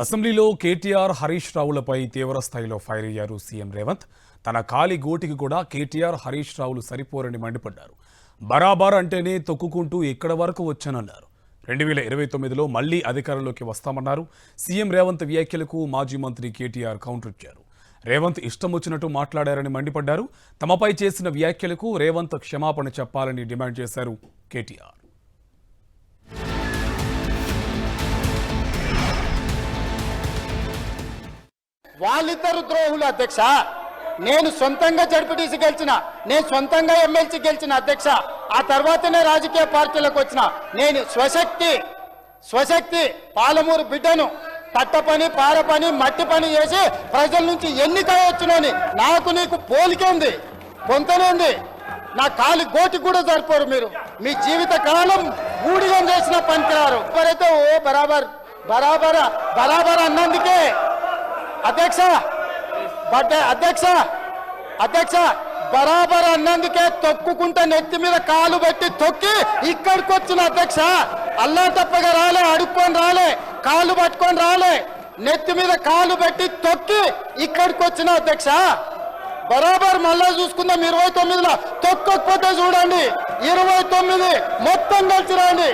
అసెంబ్లీలో కేటీఆర్ హరీష్ రావులపై తీవ్ర స్థాయిలో ఫైర్ అయ్యారు సీఎం రేవంత్. తన కాలి గోటికి కూడా కేటీఆర్ హరీష్ రావులు సరిపోరని మండిపడ్డారు. బరాబర్ అంటేనే తొక్కుకుంటూ ఎక్కడ వరకు వచ్చానన్నారు. 2029లో మళ్లీ అధికారంలోకి వస్తామన్నారు. సీఎం రేవంత్ వ్యాఖ్యలకు మాజీ మంత్రి కేటీఆర్ కౌంటర్ ఇచ్చారు. రేవంత్ ఇష్టం వచ్చినట్టు మాట్లాడారని మండిపడ్డారు. తమపై చేసిన వ్యాఖ్యలకు రేవంత్ క్షమాపణ చెప్పాలని డిమాండ్ చేశారు కేటీఆర్. వాళ్ళిద్దరు ద్రోహులు అధ్యక్ష. నేను సొంతంగా జడ్పీటీసీ గెలిచిన, నేను సొంతంగా ఎమ్మెల్సీ గెలిచిన అధ్యక్ష. ఆ తర్వాతనే రాజకీయ పార్టీలకు వచ్చిన నేను స్వశక్తి పాలమూరు బిడ్డను. తట్ట పని, పార పని, మట్టి పని చేసి ప్రజల నుంచి ఎన్నిక వచ్చినని నాకు నీకు పోలికే ఉంది, పొంతనే ఉంది. నా కాలి గోటి కూడా సరిపోరు. మీరు మీ జీవిత కాలం ఊడిగం చేసిన పనికిరారు. ఎవరైతే ఓ బరాబర్ అన్నందుకే అధ్యక్ష బరాబర్ అన్నందుకే తొక్కుకుంటే నెత్తి మీద కాలు పెట్టి తొక్కి ఇక్కడికి వచ్చిన అధ్యక్ష. అల్లా తప్పగా రాలే, అడుక్కొని రాలే, కాలు పట్టుకొని రాలే, నెత్తి మీద కాలు పెట్టి తొక్కి ఇక్కడికి వచ్చిన అధ్యక్ష. బరాబర్ మళ్ళా చూసుకుందాం. 29లో తొక్కకపోతే చూడండి, 29 మొత్తం కలిసి రండి,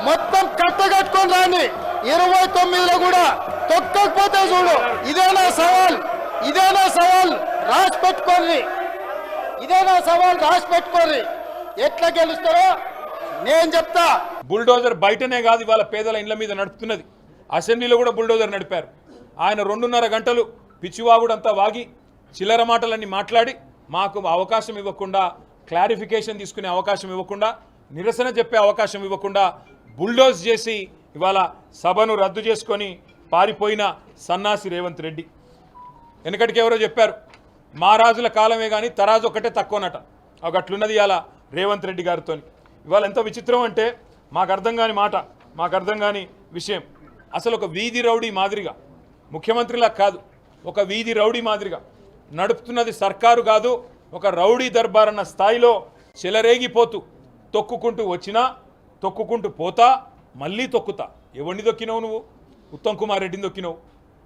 మొత్తం కట్టగట్టుకొని రండి. 29లో కూడా తొక్కకపోతే చూడు. ఇదేనా సవాల్ రాసి పెట్టుకోండి. ఎట్లా గెలుస్తారో నేను చెప్తా. బుల్డోజర్ బయటనే కాదు, ఇవాళ పేదల ఇండ్ల మీద నడుపుతున్నది. అసెంబ్లీలో కూడా బుల్డోజర్ నడిపారు. ఆయన 2.5 గంటలు పిచ్చివాగుడంతా వాగి చిల్లర మాటలన్నీ మాట్లాడి మాకు అవకాశం ఇవ్వకుండా, క్లారిఫికేషన్ తీసుకునే అవకాశం ఇవ్వకుండా, నిరసన చెప్పే అవకాశం ఇవ్వకుండా బుల్డోజ్ చేసి ఇవాళ సభను రద్దు చేసుకొని పారిపోయిన సన్నాసి రేవంత్ రెడ్డి. వెనకటికి ఎవరో చెప్పారు, మా రాజుల కాలమే కానీ తరాజు ఒకటే తక్కువనట. ఒక అట్లున్నది ఇవాళ రేవంత్ రెడ్డి గారితో. ఇవాళ ఎంత విచిత్రం అంటే మాకు అర్థం కాని మాట, మాకు అర్థం కాని విషయం. అసలు ఒక వీధి రౌడీ మాదిరిగా, ముఖ్యమంత్రిలా కాదు, ఒక వీధి రౌడీ మాదిరిగా నడుపుతున్నది సర్కారు కాదు, ఒక రౌడీ దర్బార్ అన్న స్థాయిలో చెలరేగిపోతూ తొక్కుకుంటూ వచ్చినా, తొక్కుకుంటూ పోతా, మళ్ళీ తొక్కుతా. ఎవరిని దొక్కినావు నువ్వు? ఉత్తమ్ కుమార్ రెడ్డిని దొక్కినావు.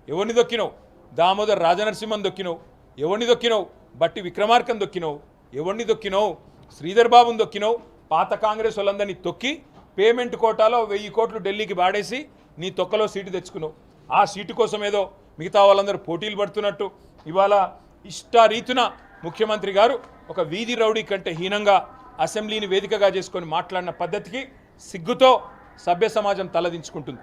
ఎవరిని దొక్కినావు? దామోదర్ రాజనరసింహన్ దొక్కినావు. ఎవరిని దొక్కినావు? బట్టి విక్రమార్కన్ దొక్కినావు. ఎవరిని దొక్కినావు? శ్రీధర్ బాబుని దొక్కినావు. పాత కాంగ్రెస్ వాళ్ళందరినీ తొక్కి పేమెంట్ కోటాలో 1000 కోట్లు ఢిల్లీకి బాడేసి నీ తొక్కలో సీటు తెచ్చుకున్నావు. ఆ సీటు కోసం ఏదో మిగతా వాళ్ళందరూ పోటీలు పడుతున్నట్టు ఇవాళ ఇష్టారీతున ముఖ్యమంత్రి గారు ఒక వీధి రౌడీ కంటే హీనంగా అసెంబ్లీని వేదికగా చేసుకొని మాట్లాడిన పద్ధతికి సిగ్గుతో సభ్య సమాజం తలదించుకుంటుంది.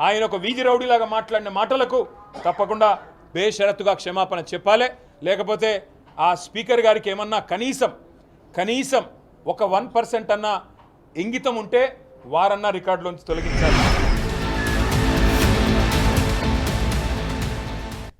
ఆయన ఒక వీధి రౌడీలాగా మాట్లాడిన మాటలకు తప్పకుండా బేషరతుగా క్షమాపణ చెప్పాలి. లేకపోతే ఆ స్పీకర్ గారికి ఏమన్నా కనీసం ఒక 1% అన్న ఇంగితం ఉంటే వారన్నా రికార్డులోంచి తొలగించాలి.